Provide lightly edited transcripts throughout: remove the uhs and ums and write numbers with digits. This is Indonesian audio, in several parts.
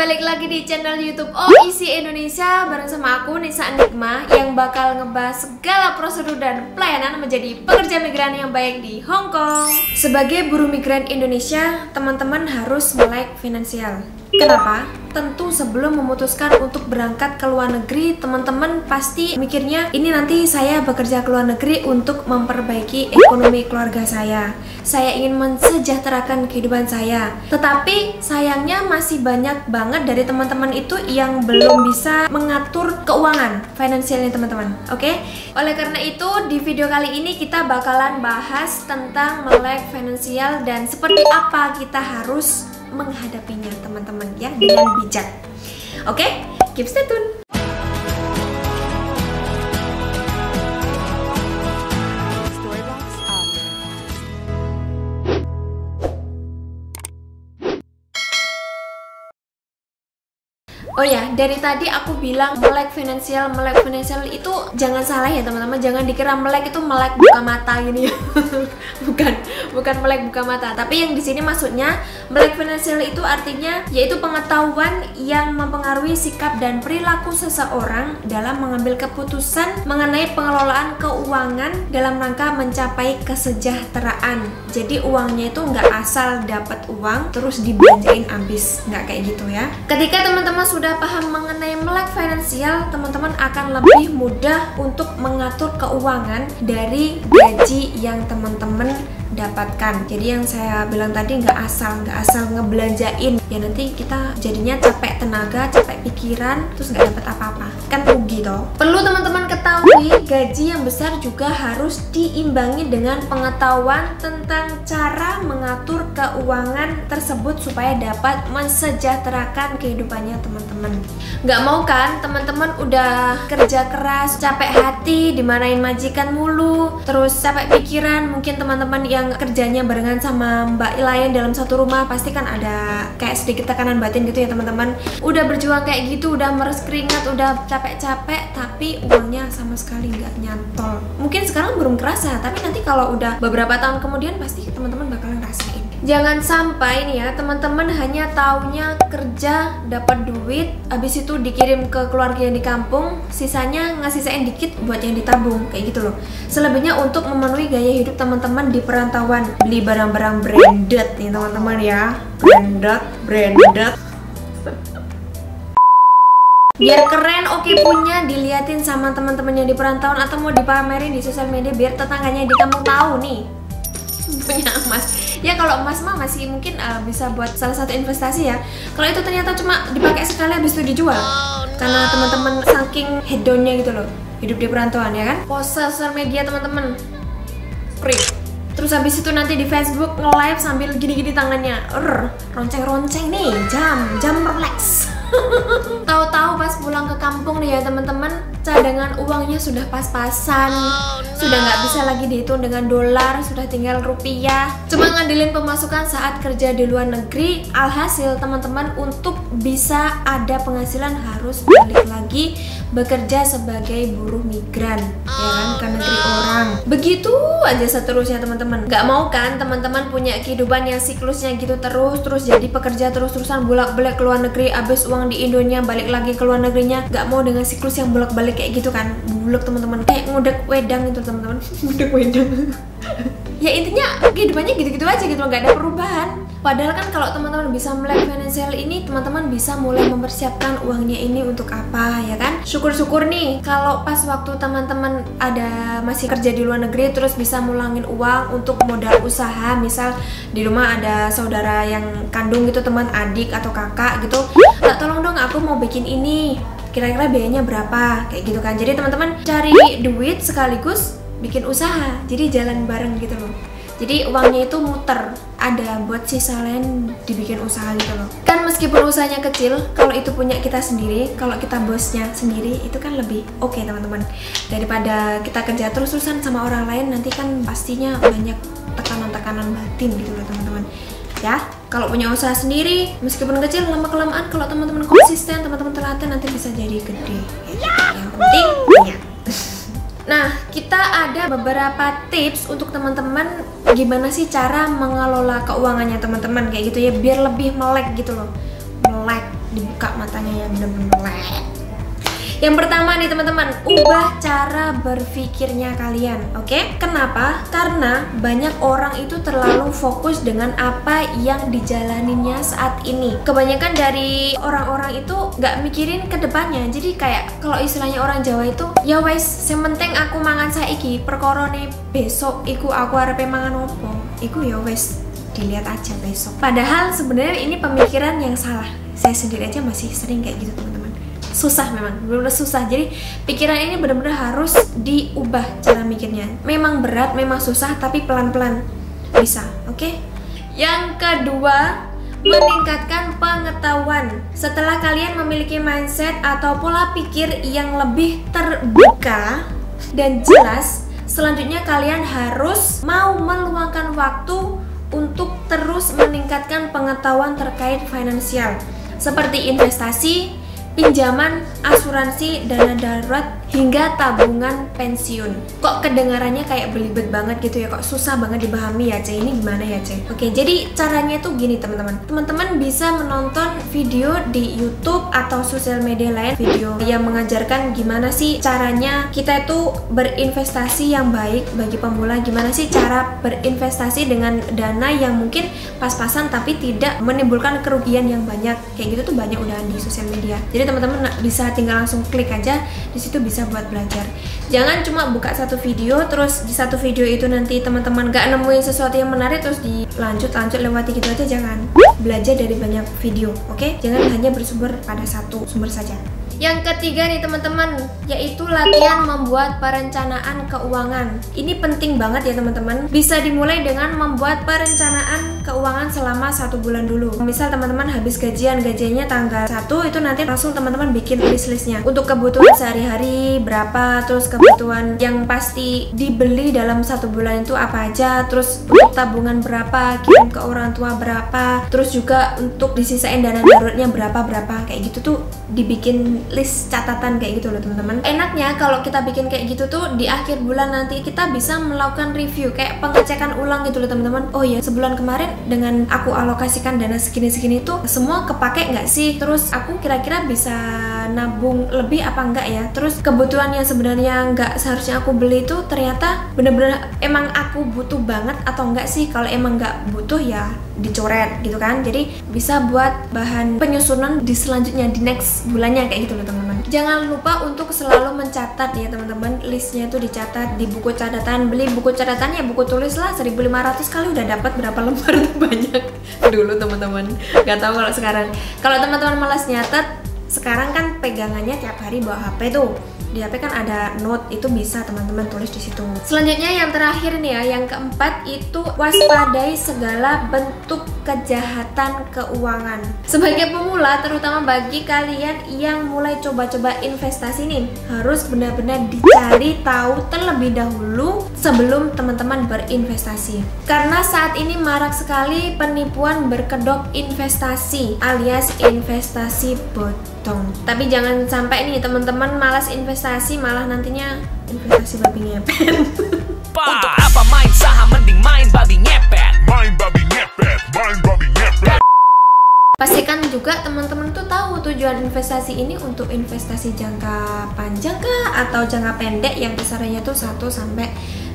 balik lagi di channel YouTube OEC Indonesia bareng sama aku Nisa Enigma yang bakal ngebahas segala prosedur dan pelayanan menjadi pekerja migran yang baik di Hong Kong. Sebagai buruh migran Indonesia, teman-teman harus melek finansial. Kenapa? Tentu sebelum memutuskan untuk berangkat ke luar negeri, teman-teman pasti mikirnya, ini nanti saya bekerja ke luar negeri untuk memperbaiki ekonomi keluarga saya. Saya ingin mensejahterakan kehidupan saya. Tetapi sayangnya masih banyak banget dari teman-teman itu yang belum bisa mengatur keuangan finansialnya teman-teman. Oke? Oleh karena itu, di video kali ini kita bakalan bahas tentang melek finansial dan seperti apa kita harus menghadapinya teman-teman ya dengan bijak. Oke, keep stay tune. Oh ya, dari tadi aku bilang melek finansial itu jangan salah ya teman-teman. Jangan dikira melek itu melek buka mata gini ya. bukan melek buka mata. Tapi yang di sini maksudnya melek finansial itu artinya yaitu pengetahuan yang mempengaruhi sikap dan perilaku seseorang dalam mengambil keputusan mengenai pengelolaan keuangan dalam rangka mencapai kesejahteraan. Jadi uangnya itu nggak asal dapat uang terus dibelanjain habis, nggak kayak gitu ya. Ketika teman-teman sudah paham mengenai melek finansial, teman-teman akan lebih mudah untuk mengatur keuangan dari gaji yang teman-teman dapatkan. Jadi yang saya bilang tadi nggak asal ngebelanjain ya, nanti kita jadinya capek tenaga, capek pikiran, terus nggak dapat apa-apa, kan rugi toh. Perlu teman-teman ketahui, gaji yang besar juga harus diimbangi dengan pengetahuan tentang cara mengatur keuangan tersebut supaya dapat mensejahterakan kehidupannya teman-teman. Nggak mau kan teman-teman udah kerja keras, capek hati, dimarahin majikan mulu, terus capek pikiran. Mungkin teman-teman yang kerjanya barengan sama mbak lain dalam satu rumah pasti kan ada kayak sedikit tekanan batin gitu ya teman-teman. Udah berjuang kayak gitu, udah meres keringat, udah capek-capek, tapi uangnya sama sekali nggak nyantol. Mungkin sekarang belum kerasa, tapi nanti kalau udah beberapa tahun kemudian pasti teman-teman bakalan rasain. Jangan sampai nih ya teman-teman hanya taunya kerja dapat duit, habis itu dikirim ke keluarga yang di kampung, sisanya ngasisain dikit buat yang ditabung kayak gitu loh. Selebihnya untuk memenuhi gaya hidup teman-teman di perantauan, beli barang-barang branded nih teman-teman ya, branded. Biar keren, oke punya, diliatin sama teman-teman yang di perantauan atau mau dipamerin di sosial media biar tetangganya di kampung tahu nih punya emas. Ya kalau emas mah masih mungkin bisa buat salah satu investasi ya. Kalau itu ternyata cuma dipakai sekali habis itu dijual, karena teman-teman saking hedonnya gitu loh hidup di perantauan ya kan. Post sosial media teman-teman, terus habis itu nanti di Facebook nge-live sambil gini-gini tangannya, ronceng-ronceng nih, jam Rolex. Tahu-tahu pas pulang ke kampung nih ya teman-teman, cadangan uangnya sudah pas-pasan, sudah nggak bisa lagi dihitung dengan dolar, sudah tinggal rupiah. Cuma ngandelin pemasukan saat kerja di luar negeri. Alhasil teman-teman untuk bisa ada penghasilan harus balik lagi bekerja sebagai buruh migran ya kan, ke negeri orang. Begitu aja seterusnya teman-teman. Nggak mau kan teman-teman punya kehidupan yang siklusnya gitu terus jadi pekerja terus-terusan bolak-balik ke luar negeri, abis uang di Indonya balik lagi ke luar negerinya. Nggak mau dengan siklus yang bolak-balik kayak gitu kan, bulek teman-teman, kayak ngudek wedang itu teman-teman. Ngudek wedang. Ya intinya kehidupannya gitu-gitu aja gitu, nggak ada perubahan. Padahal kan kalau teman-teman bisa melek finansial ini, teman-teman bisa mulai mempersiapkan uangnya ini untuk apa ya kan. Syukur-syukur nih kalau pas waktu teman-teman ada masih kerja di luar negeri terus bisa mulangin uang untuk modal usaha. Misal di rumah ada saudara yang kandung gitu, teman adik atau kakak gitu, tolong dong aku mau bikin ini, kira-kira biayanya berapa kayak gitu kan. Jadi teman-teman cari duit sekaligus bikin usaha, jadi jalan bareng gitu loh. Jadi uangnya itu muter, ada buat sisa lain dibikin usaha gitu loh. Kan meskipun usahanya kecil, kalau itu punya kita sendiri, kalau kita bosnya sendiri, itu kan lebih oke teman-teman. Daripada kita kerja terus-terusan sama orang lain, nanti kan pastinya banyak tekanan-tekanan batin gitu loh teman-teman. Ya, kalau punya usaha sendiri, meskipun kecil, lama-kelamaan kalau teman-teman konsisten, teman-teman telaten, nanti bisa jadi gede. Yang penting punya. Nah, kita ada beberapa tips untuk teman-teman gimana sih cara mengelola keuangannya teman-teman kayak gitu ya, biar lebih melek gitu loh. Melek dibuka matanya ya, bener-bener melek. Yang pertama nih teman-teman, ubah cara berpikirnya kalian, oke? Kenapa? Karena banyak orang itu terlalu fokus dengan apa yang dijalaninnya saat ini. Kebanyakan dari orang-orang itu nggak mikirin ke depannya. Jadi kayak kalau istilahnya orang Jawa itu, ya wes, sementing aku mangan saiki, perkorone besok iku aku arepe mangan opo. Iku ya wes, dilihat aja besok. Padahal sebenarnya ini pemikiran yang salah. Saya sendiri aja masih sering kayak gitu teman-teman. Susah memang, benar-benar susah. Jadi pikiran ini benar-benar harus diubah cara mikirnya. Memang berat, memang susah, tapi pelan-pelan bisa, oke? Yang kedua, meningkatkan pengetahuan. Setelah kalian memiliki mindset atau pola pikir yang lebih terbuka dan jelas, selanjutnya kalian harus mau meluangkan waktu untuk terus meningkatkan pengetahuan terkait finansial, seperti investasi, pinjaman, asuransi, dana darurat, hingga tabungan pensiun. Kok kedengarannya kayak belibet banget gitu ya, kok susah banget dipahami ya Ce, ini gimana ya Ce? Oke, jadi caranya tuh gini teman-teman. Teman-teman bisa menonton video di YouTube atau sosial media lain, video yang mengajarkan gimana sih caranya kita itu berinvestasi yang baik bagi pemula, gimana sih cara berinvestasi dengan dana yang mungkin pas-pasan tapi tidak menimbulkan kerugian yang banyak. Kayak gitu tuh banyak udah di sosial media. Jadi teman-teman bisa tinggal langsung klik aja, di situ bisa buat belajar. Jangan cuma buka satu video terus di satu video itu nanti teman-teman gak nemuin sesuatu yang menarik terus lanjut lewati gitu aja. Jangan, belajar dari banyak video, oke? Jangan hanya bersumber pada satu sumber saja. Yang ketiga nih teman-teman, yaitu latihan membuat perencanaan keuangan. Ini penting banget ya teman-teman. Bisa dimulai dengan membuat perencanaan keuangan selama 1 bulan dulu. Misal teman-teman habis gajiannya tanggal 1, itu nanti langsung teman-teman bikin list-listnya. Untuk kebutuhan sehari-hari berapa, terus kebutuhan yang pasti dibeli dalam 1 bulan itu apa aja, terus untuk tabungan berapa, kirim ke orang tua berapa, terus juga untuk disisain dana daruratnya berapa, kayak gitu tuh dibikin list catatan kayak gitu loh teman-teman. Enaknya kalau kita bikin kayak gitu tuh di akhir bulan nanti kita bisa melakukan review, kayak pengecekan ulang gitu loh teman-teman. Oh ya, sebulan kemarin dengan aku alokasikan dana segini-segini tuh semua kepake nggak sih? Terus aku kira-kira bisa nabung lebih apa enggak ya? Terus kebutuhan yang sebenarnya nggak seharusnya aku beli itu ternyata bener-bener emang aku butuh banget atau enggak sih? Kalau emang nggak butuh ya dicoret gitu kan. Jadi bisa buat bahan penyusunan di selanjutnya, di next bulannya kayak gitu loh teman-teman. Jangan lupa untuk selalu mencatat ya teman-teman, listnya itu dicatat di buku catatan. Beli buku catatan ya buku tulis lah, 1500 kali udah dapat berapa lembar. Banyak dulu teman-teman, nggak tahu kalau sekarang. Kalau teman-teman malas nyatet, sekarang kan pegangannya tiap hari bawa HP tuh. Di HP kan ada note, itu bisa teman-teman tulis di situ. Selanjutnya yang terakhir nih ya, yang keempat itu waspadai segala bentuk kejahatan keuangan. Sebagai pemula, terutama bagi kalian yang mulai coba-coba investasi nih, harus benar-benar dicari tahu terlebih dahulu sebelum teman-teman berinvestasi. Karena saat ini marak sekali penipuan berkedok investasi alias investasi bodong. Tapi jangan sampai nih teman-teman malas investasi, malah nantinya investasi babi ngepet. Untuk apa main saham, mending main babi ngepet. Main babi ngepet, main babi ngepet. Pastikan juga teman-teman tuh tahu tujuan investasi ini untuk investasi jangka panjang kah atau jangka pendek yang kisarannya tuh 1 sampai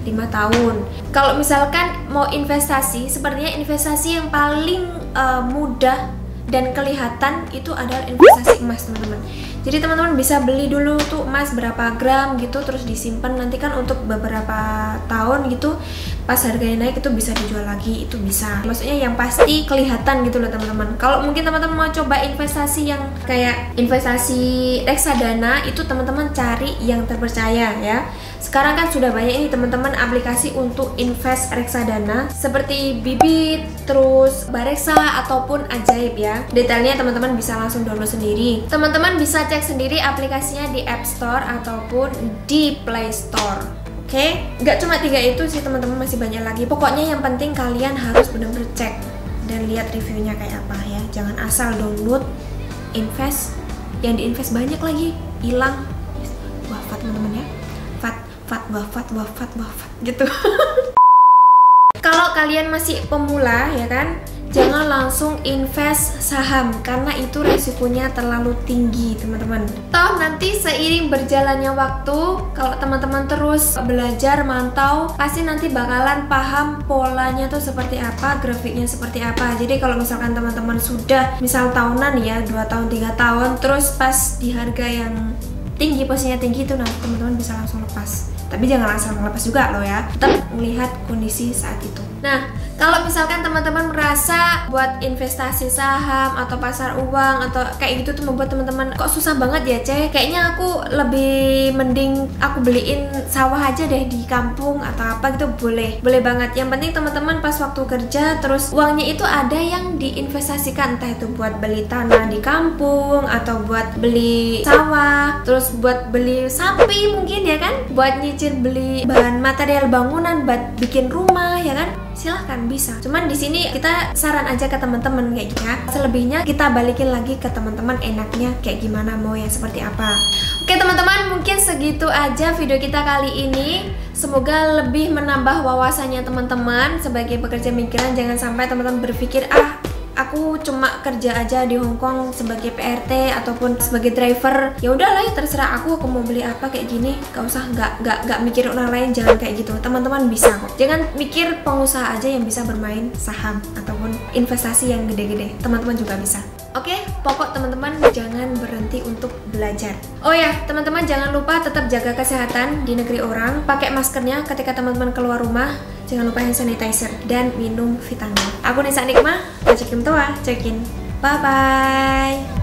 5 tahun. Kalau misalkan mau investasi, sepertinya investasi yang paling mudah dan kelihatan itu adalah investasi emas teman-teman. Jadi teman-teman bisa beli dulu tuh emas berapa gram gitu, terus disimpan nanti kan untuk beberapa tahun gitu, pas harganya naik itu bisa dijual lagi, itu bisa. Maksudnya yang pasti kelihatan gitu loh teman-teman. Kalau mungkin teman-teman mau coba investasi yang kayak investasi reksadana, itu teman-teman cari yang terpercaya ya. Sekarang kan sudah banyak ini teman-teman aplikasi untuk invest reksadana seperti Bibit, terus Bareksa ataupun Ajaib ya. Detailnya teman-teman bisa langsung download sendiri. Teman-teman bisa cek sendiri aplikasinya di App Store ataupun di Play Store. Oke, nggak cuma 3 itu sih teman-teman, masih banyak lagi. Pokoknya yang penting kalian harus benar-benar cek dan lihat reviewnya kayak apa ya. Jangan asal download, invest, yang diinvest banyak lagi, hilang, wafat teman-teman ya. Wafat gitu. Kalau kalian masih pemula ya kan, jangan langsung invest saham karena itu resikonya terlalu tinggi teman-teman. Toh nanti seiring berjalannya waktu, kalau teman-teman terus belajar mantau, pasti nanti bakalan paham polanya tuh seperti apa, grafiknya seperti apa. Jadi kalau misalkan teman-teman sudah misal tahunan ya, 2 tahun 3 tahun, terus pas di harga yang tinggi, posisinya tinggi itu, nanti teman-teman bisa langsung lepas. Tapi jangan langsung lepas juga loh ya, tetap melihat kondisi saat itu. Nah, kalau misalkan teman-teman merasa buat investasi saham atau pasar uang atau kayak gitu tuh membuat teman-teman kok susah banget ya Ceh, kayaknya aku lebih mending aku beliin sawah aja deh di kampung atau apa gitu, boleh banget. Yang penting teman-teman pas waktu kerja terus uangnya itu ada yang diinvestasikan, entah itu buat beli tanah di kampung atau buat beli sawah, terus buat beli sapi mungkin ya kan, buat nyicil beli bahan material bangunan buat bikin rumah ya kan, silahkan bisa. Cuman di sini kita saran aja ke teman-teman kayak gitu ya. Selebihnya kita balikin lagi ke teman-teman enaknya kayak gimana, mau yang seperti apa. Oke teman-teman, mungkin segitu aja video kita kali ini. Semoga lebih menambah wawasannya teman-teman sebagai pekerja migran. Jangan sampai teman-teman berpikir aku cuma kerja aja di Hong Kong sebagai PRT ataupun sebagai driver, ya udahlah ya terserah aku mau beli apa kayak gini, gak usah nggak mikir orang lain, jangan kayak gitu. Teman-teman bisa kok, jangan mikir pengusaha aja yang bisa bermain saham ataupun investasi yang gede-gede, teman-teman juga bisa. Oke, pokok teman-teman jangan berhenti untuk belajar. Oh ya, teman-teman jangan lupa tetap jaga kesehatan di negeri orang, pakai maskernya ketika teman-teman keluar rumah, jangan lupa hand sanitizer dan minum vitamin. Aku Nisa Nikmah, cekin tua, cekin. Bye bye.